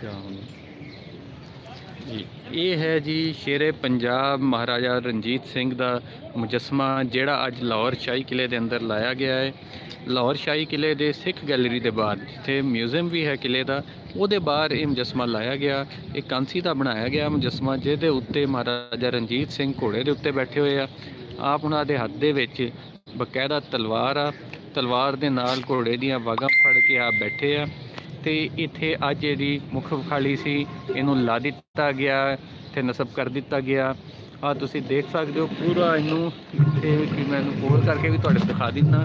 क्या जी ये है जी शेरे पंजाब महाराजा रणजीत सिंह का मुजस्मा जिहड़ा अज लाहौर शाही किले के अंदर लाया गया है। लाहौर शाही किले के सिख गैलरी के बाहर जिथे म्यूजियम भी है किले का वो बाहर ये मुजस्मा लाया गया। एक कांसी का बनाया गया मुजस्मा जिहदे उत्ते महाराजा रणजीत सिंह घोड़े के उत्ते बैठे हुए आप उन्होंने हत्थ दे विच बकायदा तलवार तलवार के नाल घोड़े दियां वागां फड़ के आप बैठे तो इत्थे अज जी मुख विखाली सी इनू ला दिता गया, इत्थे नसब कर दिता गया। तुसी देख सकते हो पूरा इनू इत्थे कि मैं कोल करके भी तुहाडे दिखा दिना।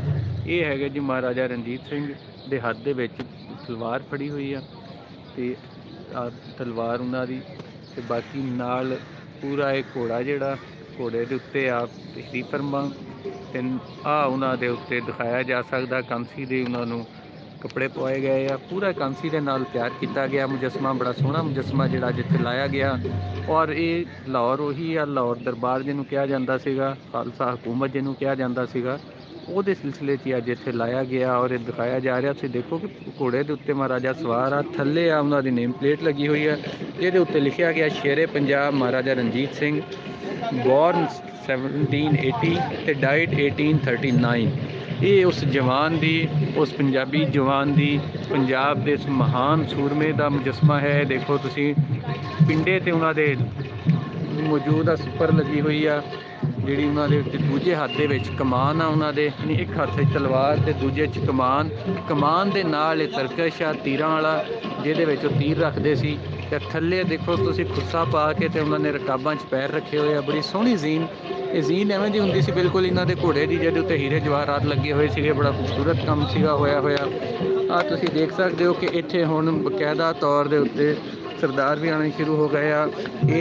ये है जी महाराजा रणजीत सिंह दे हत्थ दे विच तलवार फड़ी हुई है तो तलवार उन्होंने ते बाकी नाल पूरा एक घोड़ा जिहड़ा घोड़े के उत्ते आप तशरीफ फरमा ते उन्होंने दे उत्ते दिखाया जा सकता। कांसी दे उन्होंने कपड़े पवाए गए आ, पूरा कांसी के नाल तैयार किया गया मुजस्मा। बड़ा सोहना मुजस्मा जिहड़ा जिथे लाया गया और ये लाहौर उही आ लाहौर दरबार जिन्हों कहा जाता सीगा, खालसा हुकूमत जिन्हों कहा जाता सीगा, ਉਹਦੇ सिलसिले च अज इत्थे लाया गया और ये दिखाया जा रहा। तुसीं देखो कि घोड़े के उत्ते महाराजा सवार आ, थल्ले आ उन्होंने नेम प्लेट लगी हुई है जिहदे उत्ते लिखिया गया शेरे पंजाब महाराजा रणजीत सिंह बॉर्न 1780 ते डाइड 1839। ये उस जवान दी उस पंजाबी जवान दी पंजाब दे इस महान सूरमे का मुजस्मा है। देखो तुसीं पिंडे ते उन्होंने मौजूद आ सुपर लगी हुई आ जी उन्होंने दूजे हाथ दे विच कमान आ उन्होंने एक हाथ तलवार ते दूजे च कमान, कमान दे नाल तरकश आ तीरां वाला जिहदे विच तीर रखते सी ते थल्ले देखो तुसीं खुस्सा पा के ते उन्होंने रकाबां च पैर रखे हुए बड़ी सोहनी जीन। ये जीन एवें दी हुंदी सी बिल्कुल इन्हां दे घोड़े दी जिहदे उत्ते हीरे जवाहरात लगे हुए सीगे, बड़ा खूबसूरत काम सीगा होया होया। तुसीं देख सकते हो कि इत्थे हुण बकायदा तौर दे उत्ते सरदार भी आने शुरू हो गए। ये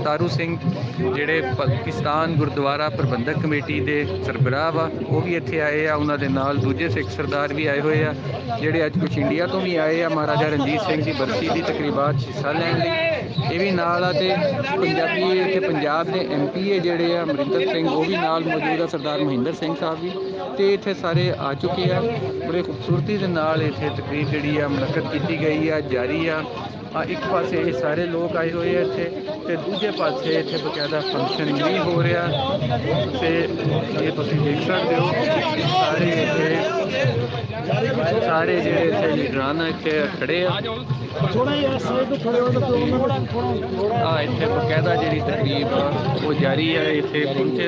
तारू सिंह जिहड़े पाकिस्तान गुरुद्वारा प्रबंधक कमेटी के सरबराह वा वो भी इत्थे आए आ, उन्होंने नाल दूजे सिख सरदार भी आए हुए आ जिहड़े अज कुछ इंडिया तो भी आए आ महाराजा रणजीत सिंह की बरसी की तकरीबात हिस्सा लैण लई। ये भी नाल आ ते पंजाबी इत्थे पंजाब के MP जिहड़े आ अमरिंदर सिंह वो भी नाल मौजूद आ, सरदार महिंदर सिंह साहब भी तो इत्थे सारे आ चुके हैं। बड़े खूबसूरती के नाल इत्थे तकरीब जिहड़ी आ मुनक्कद की गई आ जारी आ। एक पासे ये सारे लोग आए हुए हैं इत्थे ते दूजे पासे इत्थे बकायदा फंक्शन भी हो रहा ते ये तुसीं देख सकते हो सारे इत्थे सारे जिहड़े इत्थे लीडरान इत्थे खड़े आ इत्थे बकायदा जिहड़ी तकरीब वो जारी है। इत्थे पहुंचे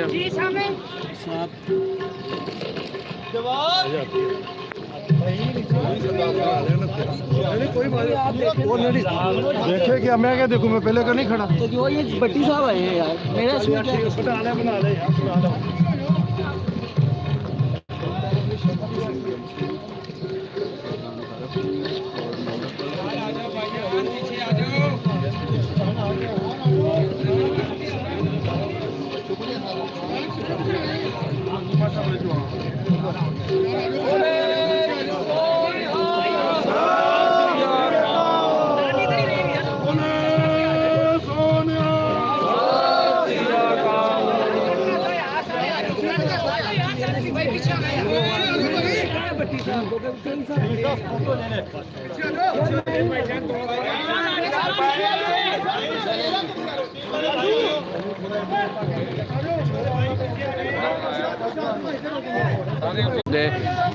देखे क्या मैं क्या देखूं, मैं पहले का नहीं खड़ा तो जो ये भट्टी साहब आए हैं यार मेरा बना ले यार।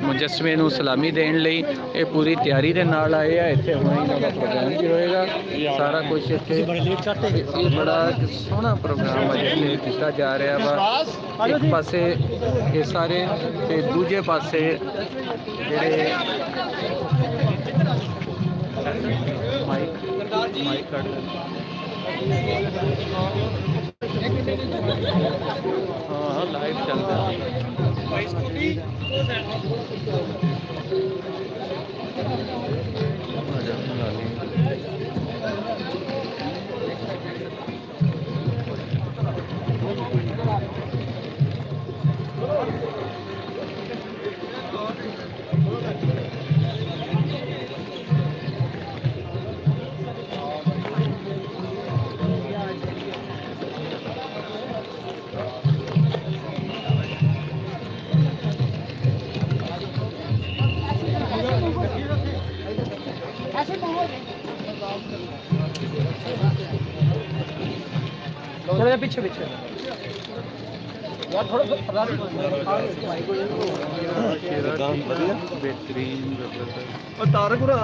मुजस्मे नूं सलामी देण लई ये पूरी तैयारी दे नाल आए आ। इत्थे हुणे इन्हां दा प्रोग्राम भी होएगा सारा कुछ इत्थे ये बड़ा सोहना प्रोग्राम इत्थे कीता जा रहा वा। एक पासे ये सारे ते दूजे पासे जिहड़े माइक कट हाँ लाइव चलता है। थोड़ा पीछे पीछे यार थोड़ा बेहतरीन तारकपुरा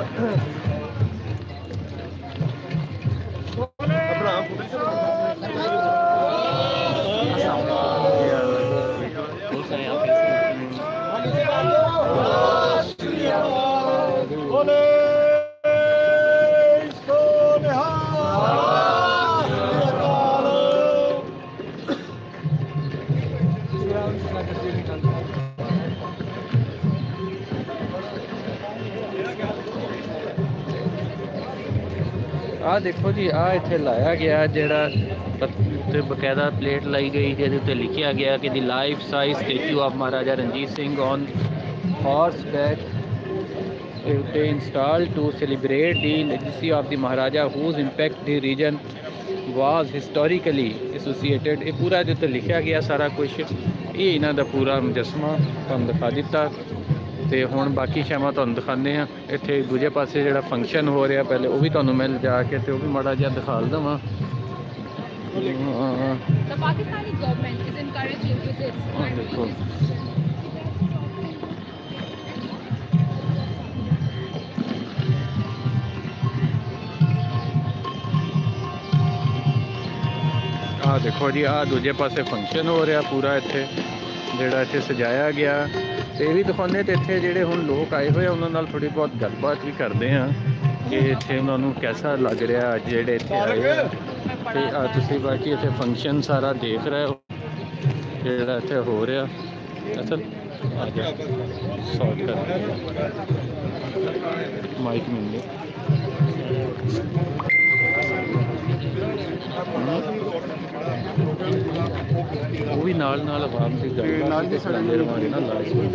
ਆ ਦੇਖੋ ਜੀ, ਆ ਇੱਥੇ ਲਾਇਆ ਗਿਆ ਜਿਹੜਾ ਤੇ ਬਕਾਇਦਾ ਪਲੇਟ ਲਾਈ ਗਈ ਜਿਹਦੇ ਉੱਤੇ ਲਿਖਿਆ ਗਿਆ ਕਿ ਦੀ life size statue of Maharaja Ranjit Singh on horse back ਉੱਤੇ install to celebrate the legacy of the Maharaja whose impact the reason was historically associated. ਇਹ ਪੂਰਾ ਇਹਦੇ ਉੱਤੇ ਲਿਖਿਆ ਗਿਆ ਸਾਰਾ ਕੁਝ। ਇਹ ਇਹਨਾਂ ਦਾ ਪੂਰਾ ਮੁਜੱਸਮਾ ਤੁਹਾਨੂੰ ਦਿਖਾ ਦਿੱਤਾ ਤੇ ਹੁਣ ਬਾਕੀ ਸ਼ਾਮਾਂ ਤੁਹਾਨੂੰ ਦਿਖਾਉਂਦੇ ਹਾਂ। ਇੱਥੇ ਦੂਜੇ ਪਾਸੇ ਜਿਹੜਾ ਫੰਕਸ਼ਨ ਹੋ ਰਿਹਾ ਪਹਿਲੇ ਉਹ ਵੀ ਤੁਹਾਨੂੰ ਮੈਂ ਲਿਜਾ ਕੇ ਤੇ ਉਹ ਵੀ ਮਾੜਾ ਜਿਹਾ ਦਿਖਾ ਦੇਵਾਂ। The Pakistani government is encouraging visits. ਦੇਖੋ ਆਹ ਦੇਖੋ ਜੀ, ਆਹ ਦੂਜੇ ਪਾਸੇ ਫੰਕਸ਼ਨ ਹੋ ਰਿਹਾ ਪੂਰਾ ਇੱਥੇ ਜਿਹੜਾ ਇੱਥੇ ਸਜਾਇਆ ਗਿਆ ਤੇ ਇਹ ਵੀ ਦਿਖਾਉਂਦੇ ਤੇ ਇੱਥੇ ਜਿਹੜੇ ਹੁਣ ਲੋਕ ਆਏ ਹੋਏ ਆ ਉਹਨਾਂ ਨਾਲ ਥੋੜੀ ਬਹੁਤ ਗੱਲਬਾਤ ਵੀ ਕਰਦੇ ਆ ਕਿ ਇੱਥੇ ਉਹਨਾਂ ਨੂੰ ਕੈਸਾ ਲੱਗ ਰਿਹਾ ਅੱਜ ਜਿਹੜੇ ਇੱਥੇ ਆਏ ਆ। ਤੇ ਆ ਤੁਸੀਂ ਬਾਕੀ ਇੱਥੇ ਫੰਕਸ਼ਨ ਸਾਰਾ ਦੇਖ ਰਹੇ ਹੋ ਜਿਹੜਾ ਇੱਥੇ ਹੋ ਰਿਹਾ। ਅਸਲ ਆ ਜਾ ਸ਼ਾਰਟ ਕਰ ਮਾਈਕ ਮਿਲ ਗਿਆ। ਉਹ ਵੀ ਨਾਲ ਆਵਾਮ ਦੀ ਗੱਲ ਨਾਲ ਦੇ ਸਾਡੇ ਰਵਾਨੇ ਨਾਲ ਲਾਜ਼ਮੀ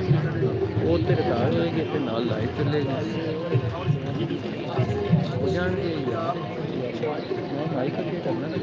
ਉਹ ਤੇ ਰਿਕਾਰਡ ਹੋਏਗੀ ਤੇ ਨਾਲ ਲਾਈਵ ਚੱਲੇਗੀ ਹੋ ਜਾਣਗੇ ਯਾਰ। ਮੈਂ ਮਾਈਕ ਅੱਗੇ ਕਰਨਾ ਨਾ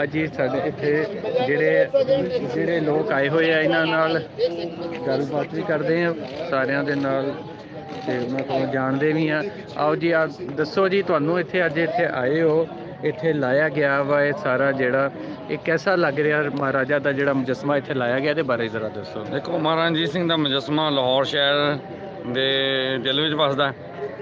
ਅੱਜ ਹੀ ਸਾਡੇ ਇੱਥੇ ਜਿਹੜੇ ਲੋਕ ਆਏ ਹੋਏ ਆ ਇਹਨਾਂ ਨਾਲ ਗੱਲਬਾਤ ਵੀ ਕਰਦੇ ਆ ਸਾਰਿਆਂ ਦੇ ਨਾਲ ਤੇ ਉਹਨਾਂ ਕੋਲ ਜਾਣਦੇ ਵੀ ਆ। ਆਓ ਜੀ, ਆ ਦੱਸੋ ਜੀ ਤੁਹਾਨੂੰ ਇੱਥੇ ਅੱਜ ਇੱਥੇ ਆਏ ਹੋ, ਇੱਥੇ ਲਾਇਆ ਗਿਆ ਵਾ ਇਹ ਸਾਰਾ ਜਿਹੜਾ ਇਹ ਕੈਸਾ ਲੱਗ ਰਿਹਾ ਮਹਾਰਾਜਾ ਦਾ ਜਿਹੜਾ ਮੁਜੱਸਮਾ ਇੱਥੇ ਲਾਇਆ ਗਿਆ ਇਹਦੇ ਬਾਰੇ ਜ਼ਰਾ ਦੱਸੋ। ਦੇਖੋ, ਮਹਾਰਾਜਾ ਰਣਜੀਤ ਸਿੰਘ ਦਾ ਮੁਜੱਸਮਾ ਲਾਹੌਰ ਸ਼ਹਿਰ ਦੇ ਦਿਲ ਵਿੱਚ ਵੱਸਦਾ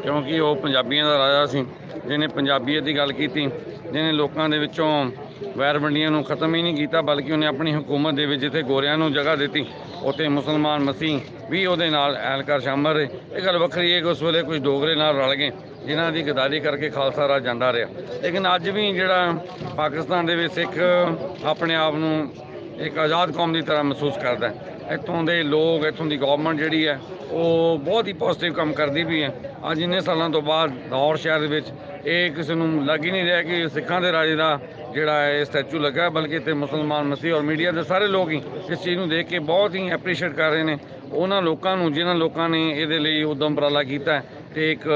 ਕਿਉਂਕਿ ਉਹ ਪੰਜਾਬੀਆਂ ਦਾ ਰਾਜਾ ਸੀ ਜਿਹਨੇ ਪੰਜਾਬੀਅਤ ਦੀ ਗੱਲ ਕੀਤੀ, ਜਿਹਨੇ ਲੋਕਾਂ ਦੇ ਵਿੱਚੋਂ ਵੈਰ ਵੰਡੀਆਂ ਨੂੰ ਖਤਮ ਹੀ ਨਹੀਂ ਕੀਤਾ ਬਲਕਿ ਉਹਨੇ ਆਪਣੀ ਹਕੂਮਤ ਦੇ ਵਿੱਚ ਜਿੱਥੇ ਗੋਰਿਆਂ ਨੂੰ ਜਗ੍ਹਾ ਦਿੱਤੀ ਉੱਥੇ ਮੁਸਲਮਾਨ ਮਸੀਹ ਵੀ ਉਹਦੇ ਨਾਲ ਐਲਕਾਰ ਸ਼ਾਮਲ ਰਹੇ। ਇਹ ਗੱਲ ਵੱਖਰੀ ਹੈ ਕਿ ਉਸ ਵੇਲੇ ਕੁਝ ਡੋਗਰੇ ਨਾਲ ਰਲ ਗਏ ਜਿਨ੍ਹਾਂ ਦੀ ਗਦਾਰੀ ਕਰਕੇ ਖਾਲਸਾ ਰਾਜ ਜਾਂਦਾ ਰਿਹਾ। ਲੇਕਿਨ ਅੱਜ ਵੀ ਜਿਹੜਾ ਪਾਕਿਸਤਾਨ ਦੇ ਵਿੱਚ ਸਿੱਖ ਆਪਣੇ ਆਪ ਨੂੰ ਇੱਕ ਆਜ਼ਾਦ ਕੌਮ ਦੀ ਤਰ੍ਹਾਂ ਮਹਿਸੂਸ ਕਰਦਾ ਹੈ। ਇੱਥੋਂ ਦੇ ਲੋਕ, ਇੱਥੋਂ ਦੀ ਗੌਰਮੈਂਟ ਜਿਹੜੀ ਹੈ ਉਹ ਬਹੁਤ ਹੀ ਪੋਜ਼ੀਟਿਵ ਕੰਮ ਕਰਦੀ ਵੀ ਹੈ। ਅੱਜ ਇੰਨੇ ਸਾਲਾਂ ਤੋਂ ਬਾਅਦ ਲਾਹੌਰ ਸ਼ਹਿਰ ਦੇ ਵਿੱਚ ਇਹ ਕਿਸੇ ਨੂੰ ਲੱਗ ਹੀ ਨਹੀਂ ਰਿਹਾ ਕਿ ਸਿੱਖਾਂ ਦੇ ਰਾਜੇ ਦਾ ਜਿਹੜਾ ਇਹ ਸਟੈਚੂ ਲੱਗਾ, ਬਲਕਿ ਇੱਥੇ ਮੁਸਲਮਾਨ ਮਸੀਹ ਔਰ ਮੀਡੀਆ ਦੇ ਸਾਰੇ ਲੋਕ ਹੀ ਇਸ ਚੀਜ਼ ਨੂੰ ਦੇਖ ਕੇ ਬਹੁਤ ਹੀ ਐਪਰੀਸ਼ੀਏਟ ਕਰ ਰਹੇ ਨੇ। ਉਹਨਾਂ ਲੋਕਾਂ ਨੂੰ ਜਿਨ੍ਹਾਂ ਲੋਕਾਂ ਨੇ ਇਹਦੇ ਲਈ ਉਦਮ ਉਪਰਾਲਾ ਕੀਤਾ ਤੇ ਇੱਕ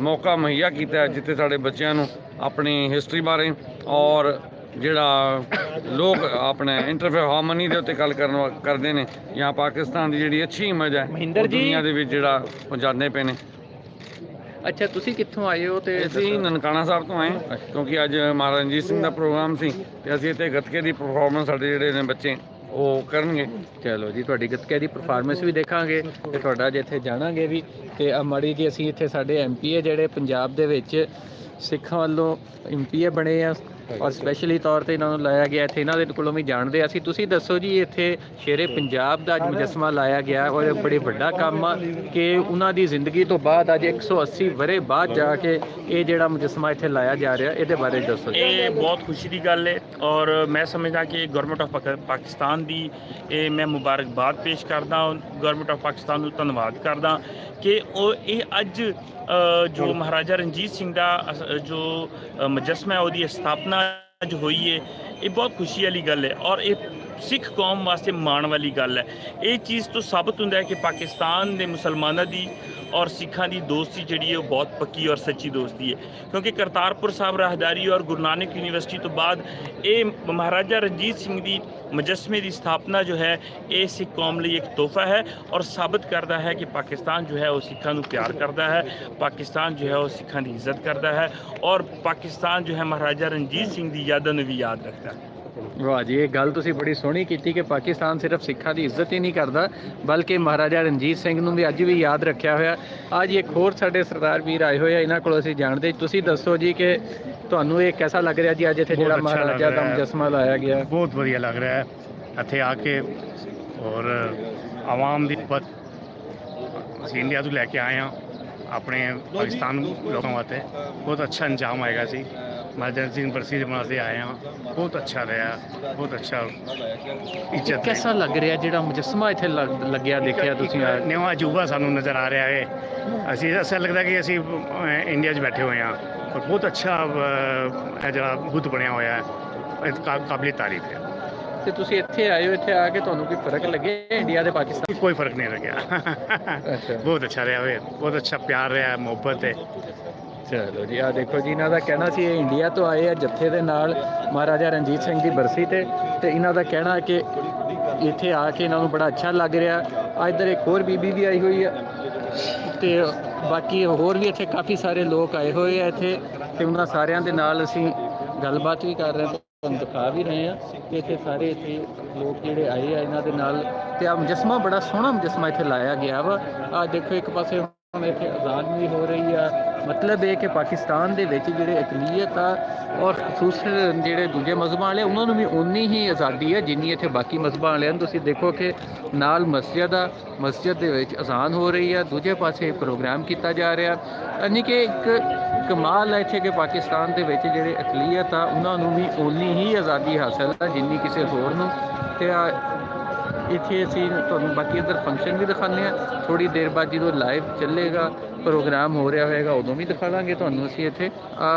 ਮੌਕਾ ਮੁਹੱਈਆ ਕੀਤਾ ਜਿੱਥੇ ਸਾਡੇ ਬੱਚਿਆਂ ਨੂੰ ਆਪਣੀ ਹਿਸਟਰੀ ਬਾਰੇ ਔਰ ਜਿਹੜਾ ਲੋਕ ਆਪਣੇ ਇੰਟਰਫੇਅਰ ਹਾਰਮਨੀ ਦੇ ਉੱਤੇ ਗੱਲ ਕਰਦੇ ਨੇ ਜਾਂ ਪਾਕਿਸਤਾਨ ਦੀ ਜਿਹੜੀ ਅੱਛੀ ਇਮੇਜ ਹੈ ਦੁਨੀਆ ਦੇ ਵਿੱਚ ਜਿਹੜਾ ਪਹੁੰਚਾਉਂਦੇ ਪਏ ਨੇ। ਅੱਛਾ, ਤੁਸੀਂ ਕਿੱਥੋਂ ਆਏ ਹੋ? ਤੇ ਅਸੀਂ ਨਨਕਾਣਾ ਸਾਹਿਬ ਤੋਂ ਆਏ ਕਿਉਂਕਿ ਅੱਜ ਮਹਾਰਾਜਾ ਰਣਜੀਤ ਸਿੰਘ ਦਾ ਪ੍ਰੋਗਰਾਮ ਸੀ ਤੇ ਅਸੀਂ ਇੱਥੇ ਗੱਤਕੇ ਦੀ ਪਰਫਾਰਮੈਂਸ ਸਾਡੇ ਜਿਹੜੇ ਨੇ ਬੱਚੇ ਉਹ ਕਰਨਗੇ। ਚਲੋ ਜੀ, ਤੁਹਾਡੀ ਗੱਤਕੇ ਦੀ ਪਰਫਾਰਮੈਂਸ ਵੀ ਦੇਖਾਂਗੇ ਤੇ ਤੁਹਾਡਾ ਜੇ ਇੱਥੇ ਜਾਣਾਂਗੇ ਵੀ। ਤੇ ਮਾੜੀ ਜੀ ਅਸੀਂ ਇੱਥੇ ਸਾਡੇ ਐਮਪੀਏ ਜਿਹੜੇ ਪੰਜਾਬ ਦੇ ਵਿੱਚ ਸਿੱਖਾਂ ਵੱਲੋਂ ਐਮਪੀਏ ਬਣੇ ਆ ਔਰ ਸਪੈਸ਼ਲੀ ਤੌਰ ਤੇ ਇਹਨਾਂ ਨੂੰ ਲਾਇਆ ਗਿਆ ਇੱਥੇ, ਇਹਨਾਂ ਦੇ ਕੋਲੋਂ ਵੀ ਜਾਣਦੇ ਅਸੀਂ। ਤੁਸੀਂ ਦੱਸੋ ਜੀ, ਇੱਥੇ ਸ਼ੇਰੇ ਪੰਜਾਬ ਦਾ ਅੱਜ ਮੁਜੱਸਮਾ ਲਾਇਆ ਗਿਆ ਔਰ ਬੜੇ ਵੱਡਾ ਕੰਮ ਆ ਕਿ ਉਹਨਾਂ ਦੀ ਜ਼ਿੰਦਗੀ ਤੋਂ ਬਾਅਦ ਅੱਜ 180 ਵਰ੍ਹੇ ਬਾਅਦ ਜਾ ਕੇ ਇਹ ਜਿਹੜਾ ਮੁਜੱਸਮਾ ਇੱਥੇ ਲਾਇਆ ਜਾ ਰਿਹਾ, ਇਹਦੇ ਬਾਰੇ ਦੱਸੋ ਜੀ। ਇਹ ਬਹੁਤ ਖੁਸ਼ੀ ਦੀ ਗੱਲ ਹੈ ਔਰ ਮੈਂ ਸਮਝਦਾ ਕਿ ਗਵਰਨਮੈਂਟ ਆਫ ਪਾਕਿਸਤਾਨ ਦੀ ਇਹ ਮੈਂ ਮੁਬਾਰਕਬਾਦ ਪੇਸ਼ ਕਰਦਾ, ਗਵਰਨਮੈਂਟ ਆਫ ਪਾਕਿਸਤਾਨ ਨੂੰ ਧੰਨਵਾਦ ਕਰਦਾ ਕਿ ਉਹ ਇਹ ਅੱਜ ਜੋ ਮਹਾਰਾਜਾ ਰਣਜੀਤ ਸਿੰਘ ਦਾ ਜੋ ਮੁਜੱਸਮਾ ਹੈ ਉਹਦੀ ਸਥਾਪਨਾ ਅੱਜ ਹੋਈ ਹੈ। ਇਹ ਬਹੁਤ ਖੁਸ਼ੀ ਵਾਲੀ ਗੱਲ ਹੈ ਔਰ ਇਹ ਸਿੱਖ ਕੌਮ ਵਾਸਤੇ ਮਾਣ ਵਾਲੀ ਗੱਲ ਹੈ। ਇਹ ਚੀਜ਼ ਤੋਂ ਸਾਬਤ ਹੁੰਦਾ ਹੈ ਕਿ ਪਾਕਿਸਤਾਨ ਦੇ ਮੁਸਲਮਾਨਾਂ ਦੀ ਔਰ ਸਿੱਖਾਂ ਦੀ ਦੋਸਤੀ ਜਿਹੜੀ ਹੈ ਉਹ ਬਹੁਤ ਪੱਕੀ ਔਰ ਸੱਚੀ ਦੋਸਤੀ ਹੈ, ਕਿਉਂਕਿ ਕਰਤਾਰਪੁਰ ਸਾਹਿਬ ਰਾਹਦਾਰੀ ਔਰ ਗੁਰੂ ਨਾਨਕ ਯੂਨੀਵਰਸਿਟੀ ਤੋਂ ਬਾਅਦ ਇਹ ਮਹਾਰਾਜਾ ਰਣਜੀਤ ਸਿੰਘ ਦੀ ਮੁਜੱਸਮੇ ਦੀ ਸਥਾਪਨਾ ਜੋ ਹੈ ਇਹ ਸਿੱਖ ਕੌਮ ਲਈ ਇੱਕ ਤੋਹਫਾ ਹੈ ਔਰ ਸਾਬਤ ਕਰਦਾ ਹੈ ਕਿ ਪਾਕਿਸਤਾਨ ਜੋ ਹੈ ਉਹ ਸਿੱਖਾਂ ਨੂੰ ਪਿਆਰ ਕਰਦਾ ਹੈ, ਪਾਕਿਸਤਾਨ ਜੋ ਹੈ ਉਹ ਸਿੱਖਾਂ ਦੀ ਇੱਜ਼ਤ ਕਰਦਾ ਹੈ ਔਰ ਪਾਕਿਸਤਾਨ ਜੋ ਹੈ ਮਹਾਰਾਜਾ ਰਣਜੀਤ ਸਿੰਘ ਦੀ ਯਾਦਾਂ ਨੂੰ ਵੀ ਯਾਦ ਰੱਖਦਾ ਹੈ। ਵਾਹ ਜੀ, ਇਹ ਗੱਲ ਤੁਸੀਂ ਬੜੀ ਸੋਹਣੀ ਕੀਤੀ ਕਿ ਪਾਕਿਸਤਾਨ ਸਿਰਫ ਸਿੱਖਾਂ ਦੀ ਇੱਜ਼ਤ ਹੀ ਨਹੀਂ ਕਰਦਾ ਬਲਕਿ ਮਹਾਰਾਜਾ ਰਣਜੀਤ ਸਿੰਘ ਨੂੰ ਵੀ ਅੱਜ ਵੀ ਯਾਦ ਰੱਖਿਆ ਹੋਇਆ। ਅੱਜ ਇੱਕ ਹੋਰ ਸਾਡੇ ਸਰਦਾਰ ਵੀਰ ਆਏ ਹੋਏ ਆ, ਇਹਨਾਂ ਕੋਲ ਅਸੀਂ ਜਾਣਦੇ। ਤੁਸੀਂ ਦੱਸੋ ਜੀ ਕਿ ਤੁਹਾਨੂੰ ਇਹ ਕਿਹਦਾ ਲੱਗ ਰਿਹਾ ਜੀ ਅੱਜ ਇੱਥੇ ਜਿਹੜਾ ਮਹਾਰਾਜਾ ਦਾ ਮੁਜੱਸਮਾ ਲਾਇਆ ਗਿਆ? बहुत बढ़िया लग रहा है ਇੱਥੇ ਆ ਕੇ ਔਰ ਆਵਾਮ ਦੀ ਅਸੀਂ ਇੰਡੀਆ ਤੋਂ ਲੈ ਕੇ ਆਏ ਹਾਂ ਆਪਣੇ ਪਾਕਿਸਤਾਨ ਲੋਕਾਂ ਵਾਸਤੇ। ਬਹੁਤ ਅੱਛਾ ਇੰਤਜ਼ਾਮ ਆਏਗਾ ਸੀ। ਮਹਾਰਾਜਾ ਸਿੰਘ ਬਰਸੀ ਦੇ ਵਾਸਤੇ ਆਏ ਹਾਂ, ਬਹੁਤ ਅੱਛਾ ਰਿਹਾ, ਬਹੁਤ ਅੱਛਾ ਇੱਜ਼ਤ। ਕਿਹਦਾ ਲੱਗ ਰਿਹਾ ਜਿਹੜਾ ਮੁਜੱਸਮਾ ਇੱਥੇ ਲੱਗਿਆ ਦੇਖਿਆ ਤੁਸੀਂ? ਨਵਾਂ ਅਜੂਬਾ ਸਾਨੂੰ ਨਜ਼ਰ ਆ ਰਿਹਾ ਹੈ। ਅਸੀਂ ਐਸਾ ਲੱਗਦਾ ਕਿ ਅਸੀਂ ਇੰਡੀਆ 'ਚ ਬੈਠੇ ਹੋਏ ਹਾਂ ਔਰ ਬਹੁਤ ਅੱਛਾ ਇਹ ਜਿਹੜਾ ਬੁੱਤ ਬਣਿਆ ਹੋਇਆ ਹੈ, ਕਾਬਿਲ ਤਾਰੀਫ ਹੈ। ਤੇ ਤੁਸੀਂ ਇੱਥੇ ਆਏ ਹੋ, ਇੱਥੇ ਆ ਕੇ ਤੁਹਾਨੂੰ ਕੋਈ ਫਰਕ ਲੱਗਿਆ ਇੰਡੀਆ ਤੇ ਪਾਕਿਸਤਾਨ? ਕੋਈ ਫਰਕ ਨਹੀਂ ਲੱਗਿਆ। ਅੱਛਾ, ਬਹੁਤ ਅੱਛਾ ਰਿਹਾ ਹੋਇਆ, ਬਹੁਤ ਅੱਛਾ ਪਿਆਰ ਰਿਹਾ, ਮੁਹੱਬਤ ਹੈ। ਚਲੋ ਜੀ, ਆ ਦੇਖੋ ਜੀ, ਇਹਨਾਂ ਦਾ ਕਹਿਣਾ ਸੀ ਇਹ ਇੰਡੀਆ ਤੋਂ ਆਏ ਆ ਜੱਥੇ ਦੇ ਨਾਲ ਮਹਾਰਾਜਾ ਰਣਜੀਤ ਸਿੰਘ ਦੀ ਬਰਸੀ ਤੇ ਇਹਨਾਂ ਦਾ ਕਹਿਣਾ ਕਿ ਇੱਥੇ ਆ ਕੇ ਇਹਨਾਂ ਨੂੰ ਬੜਾ ਅੱਛਾ ਲੱਗ ਰਿਹਾ। ਆ ਇੱਧਰ ਇੱਕ ਹੋਰ ਬੀਬੀ ਵੀ ਆਈ ਹੋਈ ਆ ਤੇ ਬਾਕੀ ਹੋਰ ਵੀ ਇੱਥੇ ਕਾਫੀ ਸਾਰੇ ਲੋਕ ਆਏ ਹੋਏ ਆ ਇੱਥੇ, ਤੇ ਉਹਨਾਂ ਸਾਰਿਆਂ ਦੇ ਨਾਲ ਅਸੀਂ ਗੱਲਬਾਤ ਵੀ ਕਰ ਰਹੇ ਹਾਂ, ਤੁਹਾਨੂੰ ਦਿਖਾ ਵੀ ਰਹੇ ਆ ਕਿ ਇੱਥੇ ਸਾਰੇ ਇੱਥੇ ਲੋਕ ਜਿਹੜੇ ਆਏ ਆ ਇਹਨਾਂ ਦੇ ਨਾਲ। ਤੇ ਆ ਮੁਜੱਸਮਾ ਬੜਾ ਸੋਹਣਾ ਮੁਜੱਸਮਾ ਇੱਥੇ ਲਾਇਆ ਗਿਆ ਵਾ। ਆ ਦੇਖੋ ਇੱਕ ਪਾਸੇ ਹੁਣ ਇੱਥੇ ਅਜ਼ਾਨ ਵੀ ਹੋ ਰਹੀ ਆ। ਮਤਲਬ ਇਹ ਕਿ ਪਾਕਿਸਤਾਨ ਦੇ ਵਿੱਚ ਜਿਹੜੇ ਅਕਲੀਅਤ ਆ ਔਰ ਖਸੂਸਨ ਜਿਹੜੇ ਦੂਜੇ ਮਜ਼ਹਬਾਂ ਵਾਲੇ ਉਹਨਾਂ ਨੂੰ ਵੀ ਉਨੀ ਹੀ ਆਜ਼ਾਦੀ ਹੈ ਜਿੰਨੀ ਇੱਥੇ ਬਾਕੀ ਮਜ਼ਹਬਾਂ ਵਾਲਿਆਂ ਨੂੰ। ਤੁਸੀਂ ਦੇਖੋ ਕਿ ਨਾਲ ਮਸਜਿਦ ਆ, ਮਸਜਿਦ ਦੇ ਵਿੱਚ ਅਜ਼ਾਨ ਹੋ ਰਹੀ ਆ, ਦੂਜੇ ਪਾਸੇ ਪ੍ਰੋਗਰਾਮ ਕੀਤਾ ਜਾ ਰਿਹਾ। ਯਾਨੀ ਕਿ ਇੱਕ ਕਮਾਲ ਹੈ ਇੱਥੇ ਕਿ ਪਾਕਿਸਤਾਨ ਦੇ ਵਿੱਚ ਜਿਹੜੇ ਅਕਲੀਅਤ ਆ ਉਹਨਾਂ ਨੂੰ ਵੀ ਉਨੀ ਹੀ ਆਜ਼ਾਦੀ ਹਾਸਲ ਆ ਜਿੰਨੀ ਕਿਸੇ ਹੋਰ ਨੂੰ। ਤੇ ਇੱਥੇ ਅਸੀਂ ਤੁਹਾਨੂੰ ਬਾਕੀ ਇੱਧਰ ਫੰਕਸ਼ਨ ਵੀ ਦਿਖਾਉਂਦੇ ਹਾਂ। ਥੋੜ੍ਹੀ ਦੇਰ ਬਾਅਦ ਜਦੋਂ ਲਾਈਵ ਚੱਲੇਗਾ ਪ੍ਰੋਗਰਾਮ ਹੋ ਰਿਹਾ ਹੋਏਗਾ ਉਦੋਂ ਵੀ ਦਿਖਾ ਦਾਂਗੇ ਤੁਹਾਨੂੰ ਅਸੀਂ ਇੱਥੇ।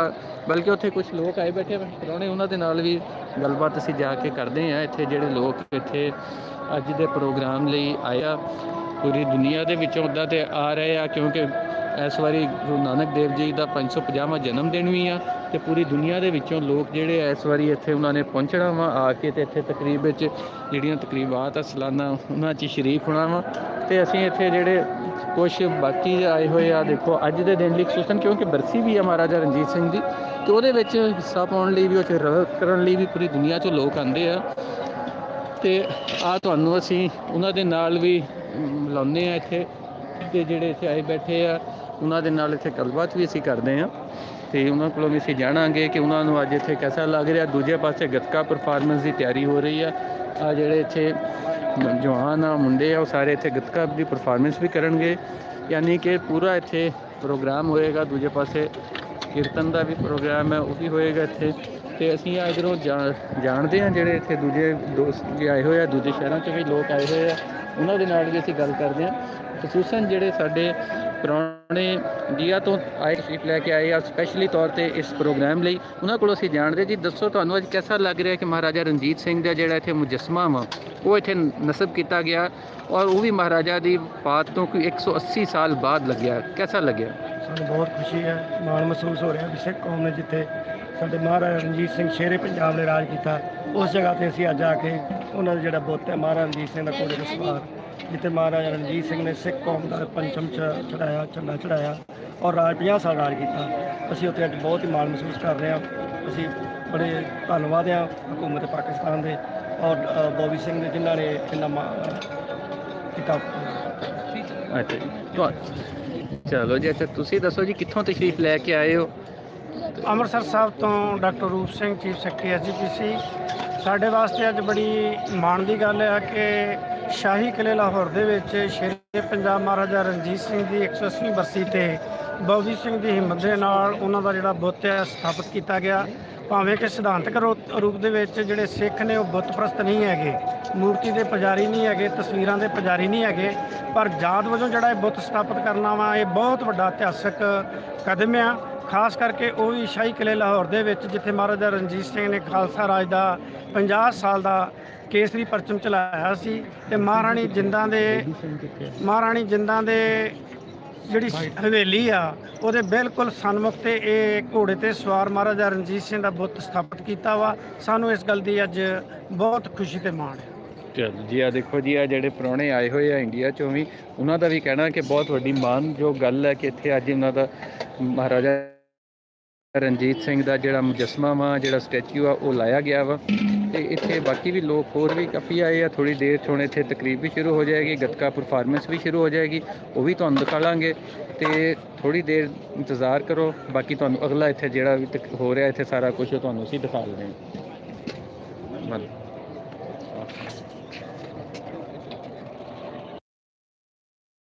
ਬਲਕਿ ਉੱਥੇ ਕੁਝ ਲੋਕ ਆਏ ਬੈਠੇ ਪ੍ਰਾਹੁਣੇ, ਉਹਨਾਂ ਦੇ ਨਾਲ ਵੀ ਗੱਲਬਾਤ ਅਸੀਂ ਜਾ ਕੇ ਕਰਦੇ ਹਾਂ। ਇੱਥੇ ਜਿਹੜੇ ਲੋਕ ਇੱਥੇ ਅੱਜ ਦੇ ਪ੍ਰੋਗਰਾਮ ਲਈ ਆਏ ਆ ਪੂਰੀ ਦੁਨੀਆ ਦੇ ਵਿੱਚੋਂ ਉੱਦਾਂ ਤੇ ਆ ਰਹੇ ਆ, ਕਿਉਂਕਿ ਇਸ ਵਾਰੀ ਗੁਰੂ ਨਾਨਕ ਦੇਵ ਜੀ ਦਾ 550ਵਾਂ ਜਨਮ ਦਿਨ ਵੀ ਆ ਤੇ ਪੂਰੀ ਦੁਨੀਆ ਦੇ ਵਿੱਚੋਂ ਲੋਕ ਜਿਹੜੇ ਇਸ ਵਾਰੀ ਇੱਥੇ ਉਹਨਾਂ ਨੇ ਪਹੁੰਚਣਾ ਵਾ ਆ ਕੇ ਤੇ ਇੱਥੇ ਤਕਰੀਬ ਵਿੱਚ ਜਿਹੜੀਆਂ ਤਕਰੀਬਾਤ ਆ ਸਾਲਾਨਾ ਉਹਨਾਂ 'ਚ ਸ਼ਰੀਕ ਹੋਣਾ ਵਾ। ਤੇ ਅਸੀਂ ਇੱਥੇ ਜਿਹੜੇ ਕੁਛ ਬਾਕੀ ਆਏ ਹੋਏ ਆ ਦੇਖੋ ਅੱਜ ਦੇ ਦਿਨ ਲਈ ਖਸੂਸਨ ਕਿਉਂਕਿ ਬਰਸੀ ਵੀ ਆ ਮਹਾਰਾਜਾ ਰਣਜੀਤ ਸਿੰਘ ਦੀ, ਤੇ ਉਹਦੇ ਵਿੱਚ ਹਿੱਸਾ ਪਾਉਣ ਲਈ ਵੀ ਉੱਥੇ ਕਰਨ ਲਈ ਵੀ ਪੂਰੀ ਦੁਨੀਆ 'ਚੋਂ ਲੋਕ ਆਉਂਦੇ ਆ। ਤੇ ਆ ਤੁਹਾਨੂੰ ਅਸੀਂ ਉਹਨਾਂ ਦੇ ਨਾਲ ਵੀ ਮਿਲਾਉਂਦੇ ਆ ਇੱਥੇ, ਤੇ ਜਿਹੜੇ ਇੱਥੇ ਆਏ ਬੈਠੇ ਆ ਉਹਨਾਂ ਦੇ ਨਾਲ ਇੱਥੇ ਗੱਲਬਾਤ ਵੀ ਅਸੀਂ ਕਰਦੇ ਹਾਂ ਤੇ ਉਹਨਾਂ ਕੋਲੋਂ ਵੀ ਅਸੀਂ ਜਾਣਾਂਗੇ ਕਿ ਉਹਨਾਂ ਨੂੰ ਅੱਜ ਇੱਥੇ ਕਿਹਦਾ ਲੱਗ ਰਿਹਾ। ਦੂਜੇ ਪਾਸੇ ਗੱਤਕਾ ਪਰਫਾਰਮੈਂਸ ਦੀ ਤਿਆਰੀ ਹੋ ਰਹੀ ਆ। ਆ ਜਿਹੜੇ ਇੱਥੇ ਜਵਾਨ ਆ ਮੁੰਡੇ ਆ ਉਹ ਸਾਰੇ ਇੱਥੇ ਗੱਤਕਾ ਦੀ ਪਰਫਾਰਮੈਂਸ ਵੀ ਕਰਨਗੇ, ਯਾਨੀ ਕਿ ਪੂਰਾ ਇੱਥੇ ਪ੍ਰੋਗਰਾਮ ਹੋਏਗਾ। ਦੂਜੇ ਪਾਸੇ ਕੀਰਤਨ ਦਾ ਵੀ ਪ੍ਰੋਗਰਾਮ ਹੈ, ਉਹ ਵੀ ਹੋਏਗਾ ਇੱਥੇ। ਤੇ ਅਸੀਂ ਆ ਇੱਧਰੋਂ ਜਾਣਦੇ ਹਾਂ ਜਿਹੜੇ ਇੱਥੇ ਦੂਜੇ ਦੋਸਤ ਵੀ ਆਏ ਹੋਏ ਆ, ਦੂਜੇ ਸ਼ਹਿਰਾਂ 'ਚ ਵੀ ਲੋਕ ਆਏ ਹੋਏ ਆ, ਉਹਨਾਂ ਦੇ ਨਾਲ ਵੀ ਅਸੀਂ ਗੱਲ ਕਰਦੇ ਹਾਂ। ਖਸੂਸਨ ਜਿਹੜੇ ਸਾਡੇ ਪੁਰਾਣੇ ਇੰਡੀਆ ਤੋਂ ਆਏ ਤਸ਼ਰੀਫ ਲੈ ਕੇ ਆਏ ਆ ਸਪੈਸ਼ਲੀ ਤੌਰ 'ਤੇ ਇਸ ਪ੍ਰੋਗਰਾਮ ਲਈ, ਉਹਨਾਂ ਕੋਲੋਂ ਅਸੀਂ ਜਾਣਦੇ। ਜੀ ਦੱਸੋ ਤੁਹਾਨੂੰ ਅੱਜ ਕਿਹਦਾ ਲੱਗ ਰਿਹਾ ਕਿ ਮਹਾਰਾਜਾ ਰਣਜੀਤ ਸਿੰਘ ਦਾ ਜਿਹੜਾ ਇੱਥੇ ਮੁਜੱਸਮਾ ਵਾ ਉਹ ਇੱਥੇ ਨਸਬ ਕੀਤਾ ਗਿਆ ਔਰ ਉਹ ਵੀ ਮਹਾਰਾਜਾ ਦੀ ਵਫਾਤ ਤੋਂ ਕੋਈ 180 ਸਾਲ ਬਾਅਦ ਲੱਗਿਆ, ਕਿਹਦਾ ਲੱਗਿਆ? ਸਾਨੂੰ ਬਹੁਤ ਖੁਸ਼ੀ ਹੈ, ਮਾਣ ਮਹਿਸੂਸ ਹੋ ਰਿਹਾ ਵੀ ਸਿੱਖ ਕੌਮ ਨੇ ਜਿੱਥੇ ਸਾਡੇ ਮਹਾਰਾਜਾ ਰਣਜੀਤ ਸਿੰਘ ਸ਼ੇਰੇ ਪੰਜਾਬ ਨੇ ਰਾਜ ਕੀਤਾ ਉਸ ਜਗ੍ਹਾ 'ਤੇ ਅਸੀਂ ਅੱਜ ਆ ਕੇ ਉਹਨਾਂ ਦਾ ਜਿਹੜਾ ਬੁੱਤ ਹੈ ਮਹਾਰਾਜਾ ਰਣਜੀਤ ਸਿੰਘ ਦਾ ਕੋੜੇ ਦਾ ਸਵਾਰ, ਜਿੱਥੇ ਮਹਾਰਾਜਾ ਰਣਜੀਤ ਸਿੰਘ ਨੇ ਸਿੱਖ ਕੌਮ ਦਾ ਪੰਚਮ ਚੜਾਇਆ, ਝੰਡਾ ਚੜਾਇਆ ਔਰ 50 ਸਾਲ ਰਾਜ ਕੀਤਾ। ਅਸੀਂ ਉੱਥੇ ਅੱਜ ਬਹੁਤ ਹੀ ਮਾਣ ਮਹਿਸੂਸ ਕਰ ਰਹੇ ਹਾਂ। ਅਸੀਂ ਬੜੇ ਧੰਨਵਾਦ ਹਾਂ ਹਕੂਮਤ ਪਾਕਿਸਤਾਨ ਦੇ ਔਰ ਬੋਬੀ ਸਿੰਘ ਦੇ ਜਿਨ੍ਹਾਂ ਨੇ ਇੰਨਾ ਕੀਤਾ। ਅੱਛਾ ਚਲੋ ਜੀ, ਅੱਛਾ ਤੁਸੀਂ ਦੱਸੋ ਜੀ ਕਿੱਥੋਂ ਤਸ਼ਰੀਫ ਲੈ ਕੇ ਆਏ ਹੋ? ਅੰਮ੍ਰਿਤਸਰ ਸਾਹਿਬ ਤੋਂ ਡਾਕਟਰ ਰੂਪ ਸਿੰਘ ਚੀਫ ਸੈਕਟਰੀ ਐਸਜੀਪੀਸੀ। ਸਾਡੇ ਵਾਸਤੇ ਅੱਜ ਬੜੀ ਮਾਣ ਦੀ ਗੱਲ ਹੈ ਕਿ ਸ਼ਾਹੀ ਕਿਲ੍ਹੇ ਲਾਹੌਰ ਦੇ ਵਿੱਚ ਸ਼ੇਰੇ ਪੰਜਾਬ ਮਹਾਰਾਜਾ ਰਣਜੀਤ ਸਿੰਘ ਦੀ 180ਵੀਂ ਬਰਸੀ ਤੇ ਬੌਬੀ ਸਿੰਘ ਦੀ ਹਿੰਮਤ ਦੇ ਨਾਲ ਉਹਨਾਂ ਦਾ ਜਿਹੜਾ ਬੁੱਤ ਹੈ ਸਥਾਪਿਤ ਕੀਤਾ ਗਿਆ। ਭਾਵੇਂ ਕਿ ਸਿਧਾਂਤਕ ਰੂਪ ਦੇ ਵਿੱਚ ਜਿਹੜੇ ਸਿੱਖ ਨੇ ਉਹ ਬੁੱਤ ਪ੍ਰਸਤ ਨਹੀਂ ਹੈਗੇ, ਮੂਰਤੀ ਦੇ ਪੁਜਾਰੀ ਨਹੀਂ ਹੈਗੇ, ਤਸਵੀਰਾਂ ਦੇ ਪੁਜਾਰੀ ਨਹੀਂ ਹੈਗੇ, ਪਰ ਯਾਦ ਵਜੋਂ ਜਿਹੜਾ ਇਹ ਬੁੱਤ ਸਥਾਪਿਤ ਕਰਨਾ ਵਾ ਇਹ ਬਹੁਤ ਵੱਡਾ ਇਤਿਹਾਸਕ ਕਦਮ ਆ। ਖਾਸ ਕਰਕੇ ਉਹ ਵੀ ਸ਼ਾਹੀ ਕਿਲ੍ਹੇ ਲਾਹੌਰ ਦੇ ਵਿੱਚ ਜਿੱਥੇ ਮਹਾਰਾਜਾ ਰਣਜੀਤ ਸਿੰਘ ਨੇ ਖਾਲਸਾ ਰਾਜ ਦਾ 50 ਸਾਲ ਦਾ ਕੇਸਰੀ ਪਰਚਮ ਚਲਾਇਆ ਸੀ ਤੇ ਮਹਾਰਾਣੀ ਜਿੰਦਾਂ ਦੇ ਜਿਹੜੀ ਹਵੇਲੀ ਆ ਉਹਦੇ ਬਿਲਕੁਲ ਸਨਮੁਖ ਤੇ ਇਹ ਘੋੜੇ ਤੇ ਸਵਾਰ ਮਹਾਰਾਜਾ ਰਣਜੀਤ ਸਿੰਘ ਦਾ ਬੁੱਤ ਸਥਾਪਿਤ ਕੀਤਾ ਵਾ। ਸਾਨੂੰ ਇਸ ਗੱਲ ਦੀ ਅੱਜ ਬਹੁਤ ਖੁਸ਼ੀ ਤੇ ਮਾਣ ਹੈ। ਚਲੋ ਜੀ, ਆ ਦੇਖੋ ਜੀ, ਆ ਜਿਹੜੇ ਪ੍ਰਾਹੁਣੇ ਆਏ ਹੋਏ ਆ ਇੰਡੀਆ ਚੋਂ ਵੀ, ਉਹਨਾਂ ਦਾ ਵੀ ਕਹਿਣਾ ਕਿ ਬਹੁਤ ਵੱਡੀ ਮਾਣਯੋਗ ਗੱਲ ਹੈ ਕਿ ਇੱਥੇ ਅੱਜ ਉਹਨਾਂ ਦਾ ਮਹਾਰਾਜਾ ਰਣਜੀਤ ਸਿੰਘ ਦਾ ਜਿਹੜਾ ਮੁਜੱਸਮਾ ਵਾ, ਜਿਹੜਾ ਸਟੈਚੂ ਆ ਉਹ ਲਾਇਆ ਗਿਆ ਵਾ। ਤੇ ਇੱਥੇ ਬਾਕੀ ਵੀ ਲੋਕ ਹੋਰ ਵੀ ਕਾਫੀ ਆਏ ਆ। ਥੋੜ੍ਹੀ ਦੇਰ 'ਚ ਹੁਣ ਇੱਥੇ ਤਕਰੀਬ ਵੀ ਸ਼ੁਰੂ ਹੋ ਜਾਏਗੀ, ਗੱਤਕਾ ਪਰਫਾਰਮੈਂਸ ਵੀ ਸ਼ੁਰੂ ਹੋ ਜਾਏਗੀ, ਉਹ ਵੀ ਤੁਹਾਨੂੰ ਦਿਖਾ ਲਾਂਗੇ। ਤੇ ਥੋੜ੍ਹੀ ਦੇਰ ਇੰਤਜ਼ਾਰ ਕਰੋ, ਬਾਕੀ ਤੁਹਾਨੂੰ ਅਗਲਾ ਇੱਥੇ ਜਿਹੜਾ ਵੀ ਹੋ ਰਿਹਾ ਇੱਥੇ ਸਾਰਾ ਕੁਝ ਤੁਹਾਨੂੰ ਅਸੀਂ ਦਿਖਾ ਦਿੰਦੇ ਹਾਂ।